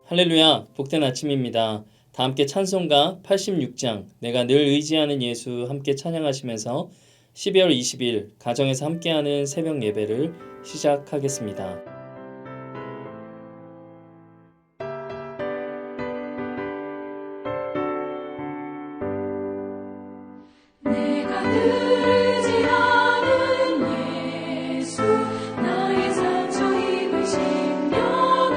할렐루야, 복된 아침입니다. 다 함께 찬송가 86장 내가 늘 의지하는 예수 함께 찬양하시면서 12월 20일 가정에서 함께하는 새벽 예배를 시작하겠습니다. 내가 늘 의지하는 예수 나의 상처 입은 심령을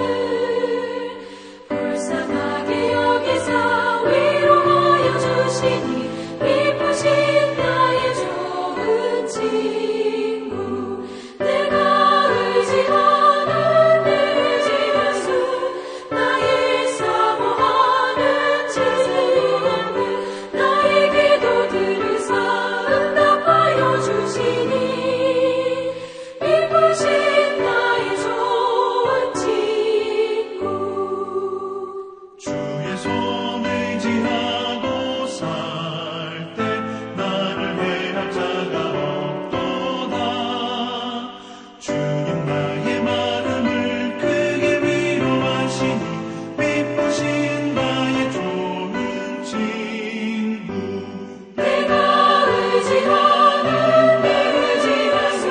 불쌍하게 여기사 위로하여 주시니 기쁘신 나의 좋은 친구 내가 의지하는 내 의지하수 나의 사모하는 친구 나의 기도들을 응답하여 주시니 기쁘신 나의 좋은 친구 주의 손 의지하고 살 때 나를 해할 자가 없도다. 주님 나의 마음을 크게 위로하시니 기쁘신 나의 좋은 친구 내가 의지하는 내 의지하수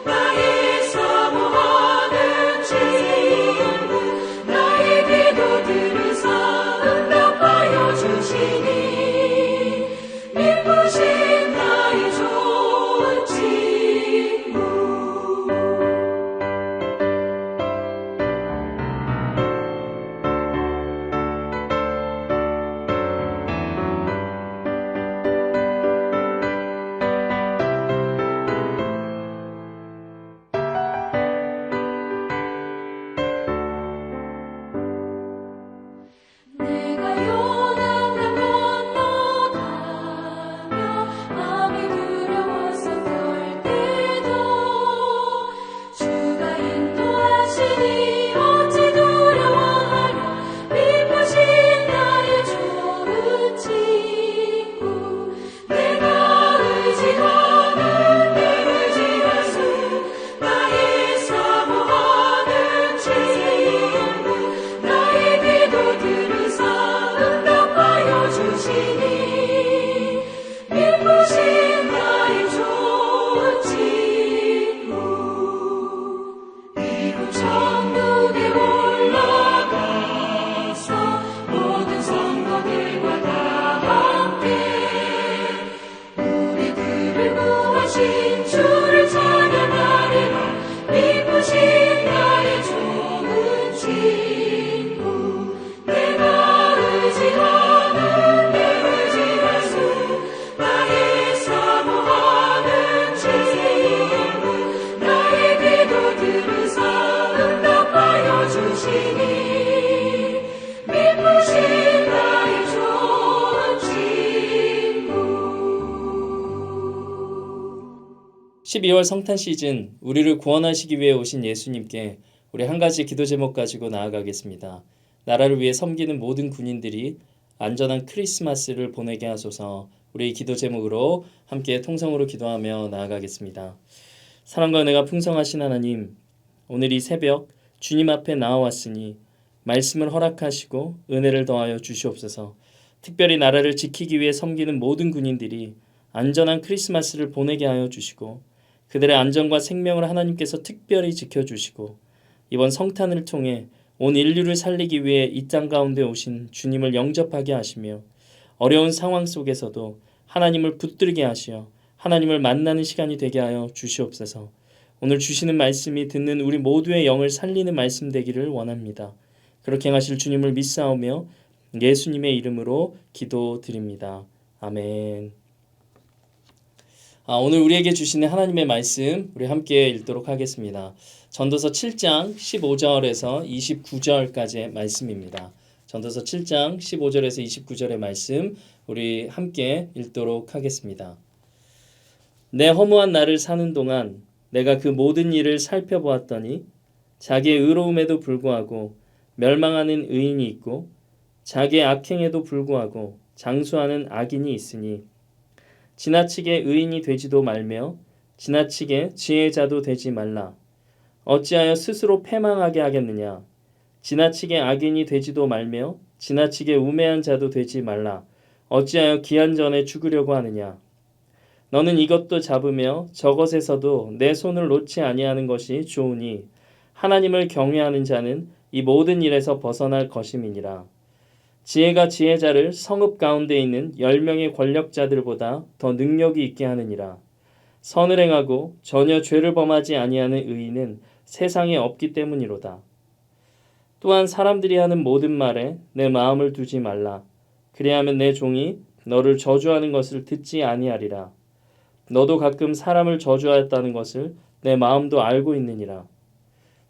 나의 사모하는 친구 나의 기도들을 응답하여 주시니 기쁘신 나의 좋은 친구 내가 요단강 건너가며 마음이 두려워서 떨 때도 주가 인도하시니 어찌 두려워하랴 기쁘신 나의 좋은 친구 내가 의지하는 내 의지하수 나의 사모하는 친구 나의 기도들을 응답하여 주시니 기쁘신 나의 좋은 친구 이곳 천국에 올라가서 모든 성도들과 다 함께 우리들을 구하신 주를 찬양하리라 기쁘신 나의 좋은 친구 내가 의지하는 내 의지하수 나의 사모하는 친구 나의 기도들을 응답하여 주시니 기쁘신 나의 좋은 친구 12월 성탄 시즌 우리를 구원하시기 위해 오신 예수님께 우리 한 가지 기도 제목 가지고 나아가겠습니다. 나라를 위해 섬기는 모든 군인들이 안전한 크리스마스를 보내게 하소서. 우리 기도 제목으로 함께 통성으로 기도하며 나아가겠습니다. 사랑과 은혜가 풍성하신 하나님, 오늘 이 새벽 주님 앞에 나와왔으니 말씀을 허락하시고 은혜를 더하여 주시옵소서. 특별히 나라를 지키기 위해 섬기는 모든 군인들이 안전한 크리스마스를 보내게 하여 주시고 그들의 안전과 생명을 하나님께서 특별히 지켜주시고 이번 성탄을 통해 온 인류를 살리기 위해 이 땅 가운데 오신 주님을 영접하게 하시며 어려운 상황 속에서도 하나님을 붙들게 하시어 하나님을 만나는 시간이 되게 하여 주시옵소서. 오늘 주시는 말씀이 듣는 우리 모두의 영을 살리는 말씀 되기를 원합니다. 그렇게 행하실 주님을 믿사오며 예수님의 이름으로 기도드립니다. 아멘. 오늘 우리에게 주시는 하나님의 말씀 우리 함께 읽도록 하겠습니다. 전도서 7장 15절에서 29절까지의 말씀입니다. 전도서 7장 15절에서 29절의 말씀 우리 함께 읽도록 하겠습니다. 내 허무한 날을 사는 동안 내가 그 모든 일을 살펴보았더니 자기의 의로움에도 불구하고 멸망하는 의인이 있고 자기의 악행에도 불구하고 장수하는 악인이 있으니 지나치게 의인이 되지도 말며 지나치게 지혜자도 되지 말라. 어찌하여 스스로 패망하게 하겠느냐. 지나치게 악인이 되지도 말며 지나치게 우매한 자도 되지 말라. 어찌하여 기한 전에 죽으려고 하느냐. 너는 이것도 잡으며 저것에서도 내 손을 놓지 아니하는 것이 좋으니 하나님을 경외하는 자는 이 모든 일에서 벗어날 것임이니라. 지혜가 지혜자를 성읍 가운데 있는 10명의 권력자들보다 더 능력이 있게 하느니라. 선을 행하고 전혀 죄를 범하지 아니하는 의인은 세상에 없기 때문이로다. 또한 사람들이 하는 모든 말에 내 마음을 두지 말라. 그리하면 내 종이 너를 저주하는 것을 듣지 아니하리라. 너도 가끔 사람을 저주하였다는 것을 내 마음도 알고 있느니라.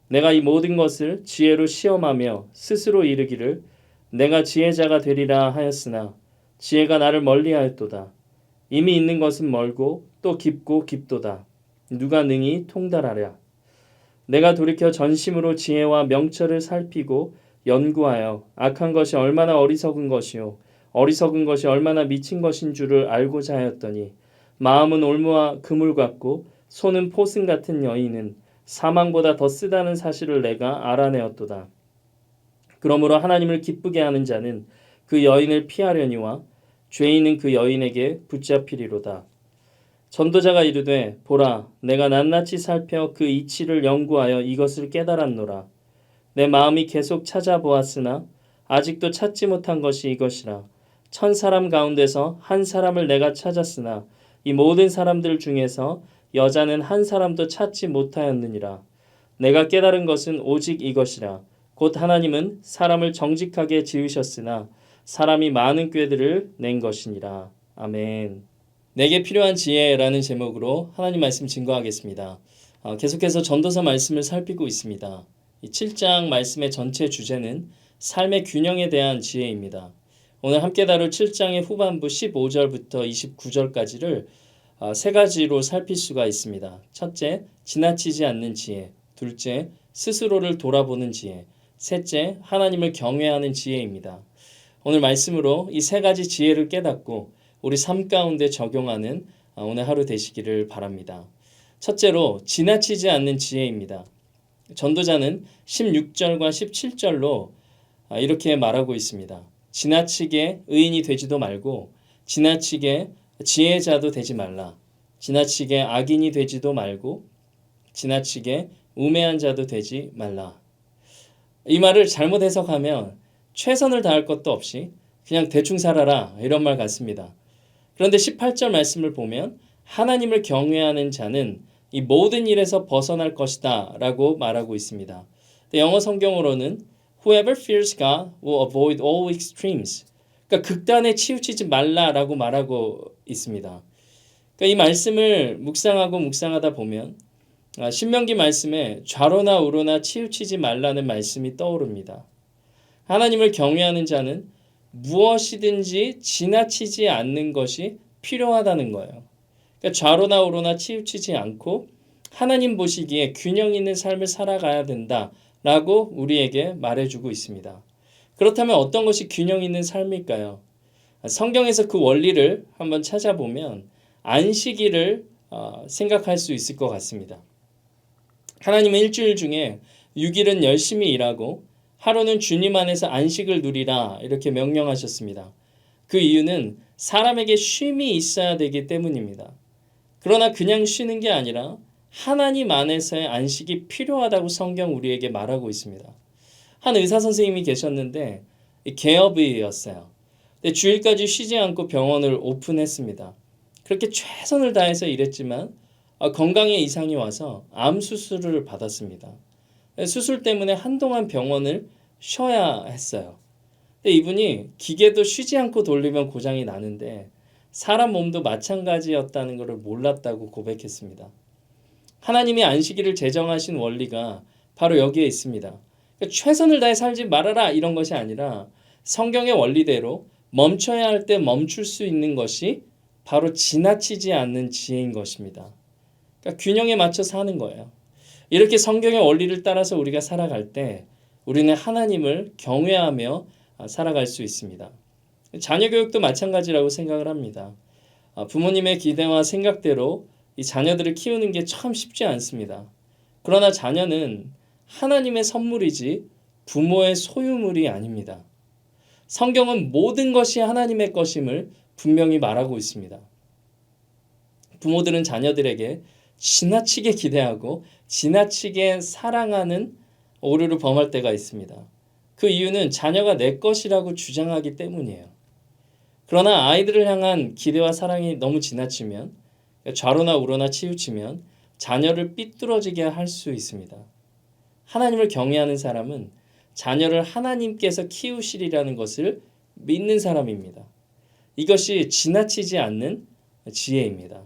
내가 이 모든 것을 지혜로 시험하며 스스로 이르기를 내가 지혜자가 되리라 하였으나 지혜가 나를 멀리하였도다. 이미 있는 것은 멀고 또 깊고 깊도다. 누가 능히 통달하랴. 내가 돌이켜 전심으로 지혜와 명철을 살피고 연구하여 악한 것이 얼마나 어리석은 것이요 어리석은 것이 얼마나 미친 것인 줄을 알고자 하였더니 마음은 올무와 그물 같고 손은 포승 같은 여인은 사망보다 더 쓰다는 사실을 내가 알아내었도다. 그러므로 하나님을 기쁘게 하는 자는 그 여인을 피하려니와 죄인은 그 여인에게 붙잡히리로다. 전도자가 이르되 보라 내가 낱낱이 살펴 그 이치를 연구하여 이것을 깨달았노라. 내 마음이 계속 찾아보았으나 아직도 찾지 못한 것이 이것이라. 1000사람 가운데서 한 사람을 내가 찾았으나 이 모든 사람들 중에서 여자는 한 사람도 찾지 못하였느니라. 내가 깨달은 것은 오직 이것이라. 곧 하나님은 사람을 정직하게 지으셨으나 사람이 많은 꾀들을 낸 것이니라. 아멘. 내게 필요한 지혜라는 제목으로 하나님 말씀 증거하겠습니다. 계속해서 전도서 말씀을 살피고 있습니다. 이 7장 말씀의 전체 주제는 삶의 균형에 대한 지혜입니다. 오늘 함께 다룰 7장의 후반부 15절부터 29절까지를 세 가지로 살필 수가 있습니다. 첫째, 지나치지 않는 지혜. 둘째, 스스로를 돌아보는 지혜. 셋째, 하나님을 경외하는 지혜입니다. 오늘 말씀으로 이 세 가지 지혜를 깨닫고 우리 삶 가운데 적용하는 오늘 하루 되시기를 바랍니다. 첫째로 지나치지 않는 지혜입니다. 전도자는 16절과 17절로 이렇게 말하고 있습니다. 지나치게 의인이 되지도 말고 지나치게 지혜자도 되지 말라. 지나치게 악인이 되지도 말고 지나치게 우매한 자도 되지 말라. 이 말을 잘못 해석하면 최선을 다할 것도 없이 그냥 대충 살아라 이런 말 같습니다. 그런데 18절 말씀을 보면 하나님을 경외하는 자는 이 모든 일에서 벗어날 것이다 라고 말하고 있습니다. 영어 성경으로는 Whoever fears God will avoid all extremes. 그러니까 극단에 치우치지 말라라고 말하고 있습니다. 그러니까 이 말씀을 묵상하다 보면 신명기 말씀에 좌로나 우로나 치우치지 말라는 말씀이 떠오릅니다. 하나님을 경외하는 자는 무엇이든지 지나치지 않는 것이 필요하다는 거예요. 그러니까 좌로나 우로나 치우치지 않고 하나님 보시기에 균형 있는 삶을 살아가야 된다라고 우리에게 말해주고 있습니다. 그렇다면 어떤 것이 균형 있는 삶일까요? 성경에서 그 원리를 한번 찾아보면 안식일을 생각할 수 있을 것 같습니다. 하나님은 일주일 중에 6일은 열심히 일하고 하루는 주님 안에서 안식을 누리라 이렇게 명령하셨습니다. 그 이유는 사람에게 쉼이 있어야 되기 때문입니다. 그러나 그냥 쉬는 게 아니라 하나님 안에서의 안식이 필요하다고 성경 우리에게 말하고 있습니다. 한 의사 선생님이 계셨는데 개업의였어요. 근데 주일까지 쉬지 않고 병원을 오픈했습니다. 그렇게 최선을 다해서 일했지만 건강에 이상이 와서 암 수술을 받았습니다. 수술 때문에 한동안 병원을 쉬어야 했어요. 근데 이분이 기계도 쉬지 않고 돌리면 고장이 나는데 사람 몸도 마찬가지였다는 것을 몰랐다고 고백했습니다. 하나님이 안식일을 제정하신 원리가 바로 여기에 있습니다. 그러니까 최선을 다해 살지 말아라 이런 것이 아니라 성경의 원리대로 멈춰야 할 때 멈출 수 있는 것이 바로 지나치지 않는 지혜인 것입니다. 그러니까 균형에 맞춰 사는 거예요. 이렇게 성경의 원리를 따라서 우리가 살아갈 때 우리는 하나님을 경외하며 살아갈 수 있습니다. 자녀 교육도 마찬가지라고 생각을 합니다. 부모님의 기대와 생각대로 이 자녀들을 키우는 게 참 쉽지 않습니다. 그러나 자녀는 하나님의 선물이지 부모의 소유물이 아닙니다. 성경은 모든 것이 하나님의 것임을 분명히 말하고 있습니다. 부모들은 자녀들에게 지나치게 기대하고 지나치게 사랑하는 오류를 범할 때가 있습니다. 그 이유는 자녀가 내 것이라고 주장하기 때문이에요. 그러나 아이들을 향한 기대와 사랑이 너무 지나치면, 좌로나 우로나 치우치면 자녀를 삐뚤어지게 할 수 있습니다. 하나님을 경외하는 사람은 자녀를 하나님께서 키우시리라는 것을 믿는 사람입니다. 이것이 지나치지 않는 지혜입니다.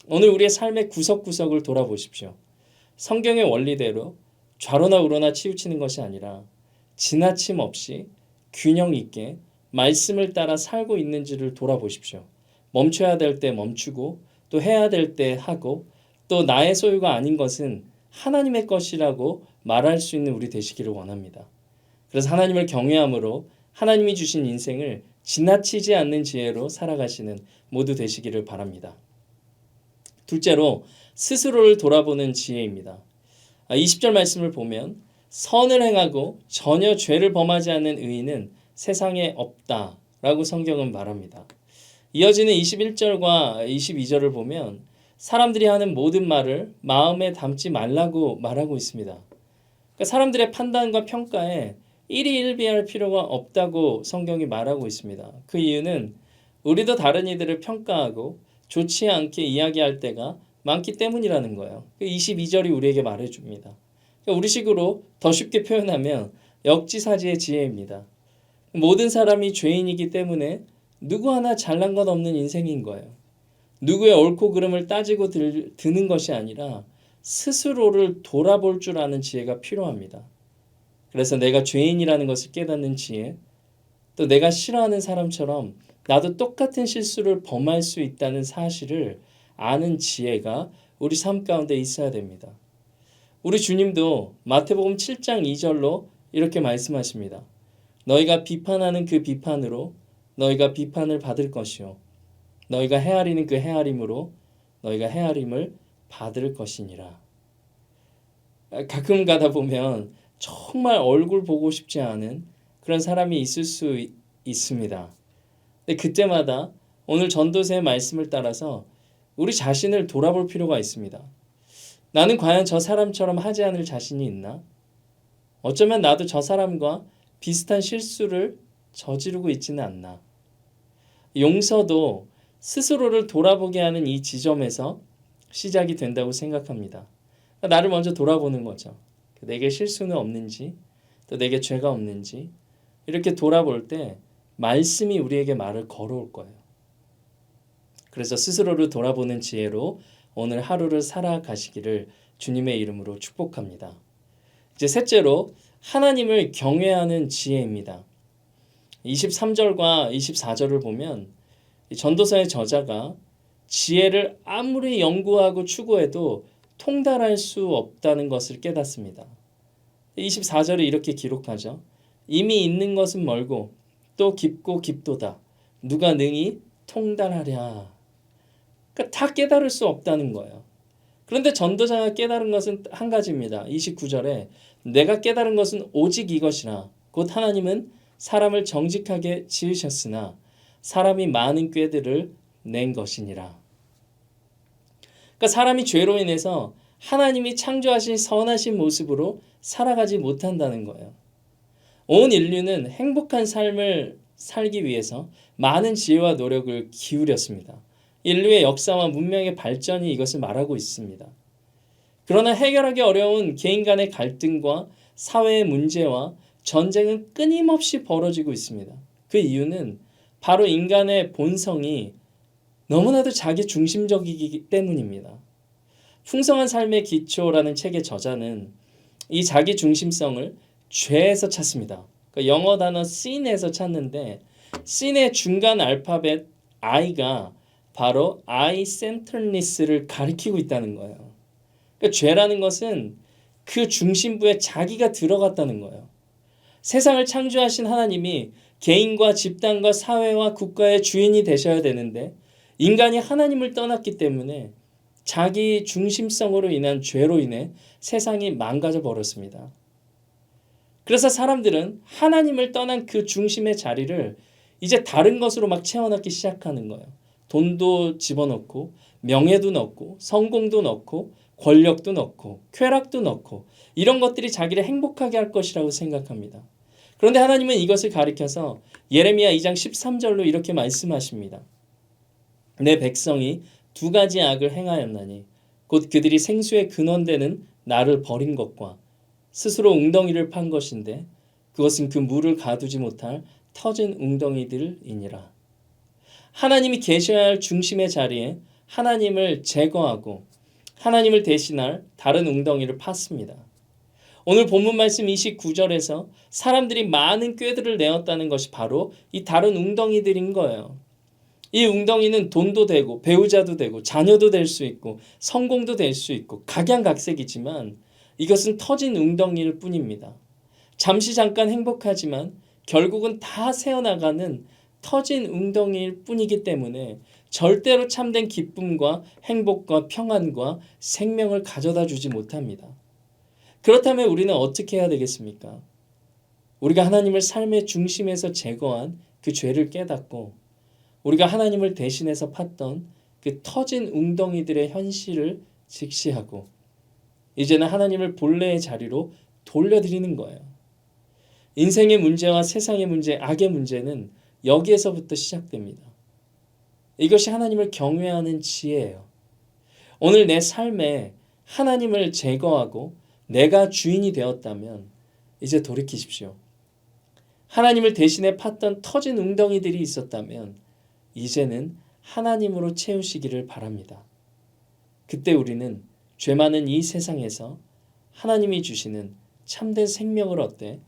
오늘 우리의 삶의 구석구석을 돌아보십시오. 성경의 원리대로 좌로나 우로나 치우치는 것이 아니라 지나침 없이 균형 있게 말씀을 따라 살고 있는지를 돌아보십시오. 멈춰야 될 때 멈추고 또 해야 될 때 하고 또 나의 소유가 아닌 것은 하나님의 것이라고 말할 수 있는 우리 되시기를 원합니다. 그래서 하나님을 경외함으로 하나님이 주신 인생을 지나치지 않는 지혜로 살아가시는 모두 되시기를 바랍니다. 둘째로 스스로를 돌아보는 지혜입니다. 20절 말씀을 보면 선을 행하고 전혀 죄를 범하지 않는 의인은 세상에 없다라고 성경은 말합니다. 이어지는 21절과 22절을 보면 사람들이 하는 모든 말을 마음에 담지 말라고 말하고 있습니다. 그러니까 사람들의 판단과 평가에 일희일비할 필요가 없다고 성경이 말하고 있습니다. 그 이유는 우리도 다른 이들을 평가하고 좋지 않게 이야기할 때가 많기 때문이라는 거예요. 22절이 우리에게 말해줍니다. 그러니까 우리식으로 더 쉽게 표현하면 역지사지의 지혜입니다. 모든 사람이 죄인이기 때문에 누구 하나 잘난 것 없는 인생인 거예요. 누구의 옳고 그름을 따지고 드는 것이 아니라 스스로를 돌아볼 줄 아는 지혜가 필요합니다. 그래서 내가 죄인이라는 것을 깨닫는 지혜, 또 내가 싫어하는 사람처럼 나도 똑같은 실수를 범할 수 있다는 사실을 아는 지혜가 우리 삶 가운데 있어야 됩니다. 우리 주님도 마태복음 7장 2절로 이렇게 말씀하십니다. 너희가 비판하는 그 비판으로 너희가 비판을 받을 것이요 너희가 헤아리는 그 헤아림으로 너희가 헤아림을 받을 것이니라. 가끔 가다 보면 정말 얼굴 보고 싶지 않은 그런 사람이 있을 수 있습니다. 근데 그때마다 오늘 전도서의 말씀을 따라서 우리 자신을 돌아볼 필요가 있습니다. 나는 과연 저 사람처럼 하지 않을 자신이 있나? 어쩌면 나도 저 사람과 비슷한 실수를 저지르고 있지는 않나? 용서도 스스로를 돌아보게 하는 이 지점에서 시작이 된다고 생각합니다. 나를 먼저 돌아보는 거죠. 내게 실수는 없는지, 또 내게 죄가 없는지 이렇게 돌아볼 때 말씀이 우리에게 말을 걸어올 거예요. 그래서 스스로를 돌아보는 지혜로 오늘 하루를 살아가시기를 주님의 이름으로 축복합니다. 이제 셋째로 하나님을 경외하는 지혜입니다. 23절과 24절을 보면 전도서의 저자가 지혜를 아무리 연구하고 추구해도 통달할 수 없다는 것을 깨닫습니다. 24절에 이렇게 기록하죠. 이미 있는 것은 멀고 또 깊고 깊도다. 누가 능히 통달하랴. 그러니까 다 깨달을 수 없다는 거예요. 그런데 전도자가 깨달은 것은 한 가지입니다. 29절에 내가 깨달은 것은 오직 이것이라 곧 하나님은 사람을 정직하게 지으셨으나 사람이 많은 꾀들을 낸 것이니라. 그러니까 사람이 죄로 인해서 하나님이 창조하신 선하신 모습으로 살아가지 못한다는 거예요. 온 인류는 행복한 삶을 살기 위해서 많은 지혜와 노력을 기울였습니다. 인류의 역사와 문명의 발전이 이것을 말하고 있습니다. 그러나 해결하기 어려운 개인 간의 갈등과 사회의 문제와 전쟁은 끊임없이 벌어지고 있습니다. 그 이유는 바로 인간의 본성이 너무나도 자기 중심적이기 때문입니다. 풍성한 삶의 기초라는 책의 저자는 이 자기 중심성을 죄에서 찾습니다. 그러니까 영어 단어 sin에서 찾는데 sin의 중간 알파벳 I가 바로 I-centeredness를 가리키고 있다는 거예요. 그러니까 죄라는 것은 그 중심부에 자기가 들어갔다는 거예요. 세상을 창조하신 하나님이 개인과 집단과 사회와 국가의 주인이 되셔야 되는데 인간이 하나님을 떠났기 때문에 자기 중심성으로 인한 죄로 인해 세상이 망가져 버렸습니다. 그래서 사람들은 하나님을 떠난 그 중심의 자리를 이제 다른 것으로 막 채워넣기 시작하는 거예요. 돈도 집어넣고 명예도 넣고 성공도 넣고 권력도 넣고 쾌락도 넣고 이런 것들이 자기를 행복하게 할 것이라고 생각합니다. 그런데 하나님은 이것을 가리켜서 예레미야 2장 13절로 이렇게 말씀하십니다. 내 백성이 두 가지 악을 행하였나니 곧 그들이 생수의 근원되는 나를 버린 것과 스스로 웅덩이를 판 것인데 그것은 그 물을 가두지 못할 터진 웅덩이들이니라. 하나님이 계셔야 할 중심의 자리에 하나님을 제거하고 하나님을 대신할 다른 웅덩이를 팠습니다. 오늘 본문 말씀 29절에서 사람들이 많은 꾀들을 내었다는 것이 바로 이 다른 웅덩이들인 거예요. 이 웅덩이는 돈도 되고 배우자도 되고 자녀도 될 수 있고 성공도 될 수 있고 각양각색이지만 이것은 터진 웅덩이일 뿐입니다. 잠시 잠깐 행복하지만 결국은 다 새어나가는 터진 웅덩이일 뿐이기 때문에 절대로 참된 기쁨과 행복과 평안과 생명을 가져다 주지 못합니다. 그렇다면 우리는 어떻게 해야 되겠습니까? 우리가 하나님을 삶의 중심에서 제거한 그 죄를 깨닫고 우리가 하나님을 대신해서 팠던 그 터진 웅덩이들의 현실을 직시하고 이제는 하나님을 본래의 자리로 돌려드리는 거예요. 인생의 문제와 세상의 문제, 악의 문제는 여기에서부터 시작됩니다. 이것이 하나님을 경외하는 지혜예요. 오늘 내 삶에 하나님을 제거하고 내가 주인이 되었다면 이제 돌이키십시오. 하나님을 대신에 팠던 터진 웅덩이들이 있었다면 이제는 하나님으로 채우시기를 바랍니다. 그때 우리는 죄 많은 이 세상에서 하나님이 주시는 참된 생명을 얻되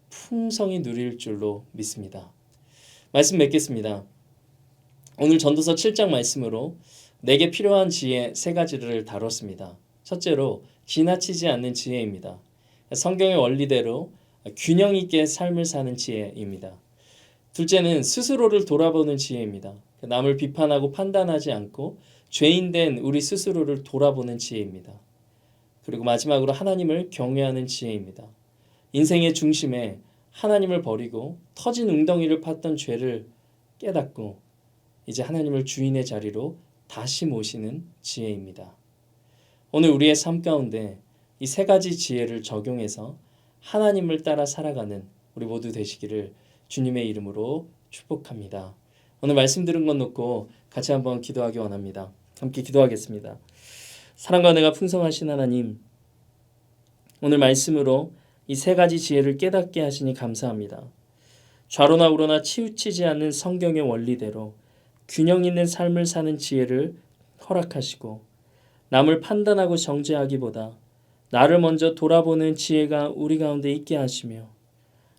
풍성히 누릴 줄로 믿습니다. 말씀 맺겠습니다. 오늘 전도서 7장 말씀으로 내게 필요한 지혜 세 가지를 다뤘습니다. 첫째로 지나치지 않는 지혜입니다. 성경의 원리대로 균형 있게 삶을 사는 지혜입니다. 둘째는 스스로를 돌아보는 지혜입니다. 남을 비판하고 판단하지 않고 죄인된 우리 스스로를 돌아보는 지혜입니다. 그리고 마지막으로 하나님을 경외하는 지혜입니다. 인생의 중심에 하나님을 버리고 터진 웅덩이를 팠던 죄를 깨닫고 이제 하나님을 주인의 자리로 다시 모시는 지혜입니다. 오늘 우리의 삶 가운데 이 세 가지 지혜를 적용해서 하나님을 따라 살아가는 우리 모두 되시기를 주님의 이름으로 축복합니다. 오늘 말씀 들은 것 놓고 같이 한번 기도하기 원합니다. 함께 기도하겠습니다. 사랑과 은혜가 풍성하신 하나님, 오늘 말씀으로 이 세 가지 지혜를 깨닫게 하시니 감사합니다. 좌로나 우로나 치우치지 않는 성경의 원리대로 균형 있는 삶을 사는 지혜를 허락하시고 남을 판단하고 정죄하기보다 나를 먼저 돌아보는 지혜가 우리 가운데 있게 하시며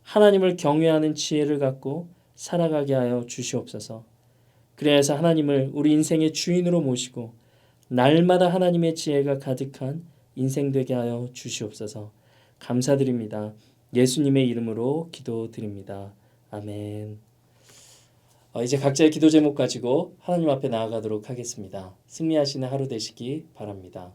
하나님을 경외하는 지혜를 갖고 살아가게 하여 주시옵소서. 그래야 해서 하나님을 우리 인생의 주인으로 모시고 날마다 하나님의 지혜가 가득한 인생 되게 하여 주시옵소서. 감사드립니다. 예수님의 이름으로 기도드립니다. 아멘. 이제 각자의 기도 제목 가지고 하나님 앞에 나아가도록 하겠습니다. 승리하시는 하루 되시기 바랍니다.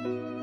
주님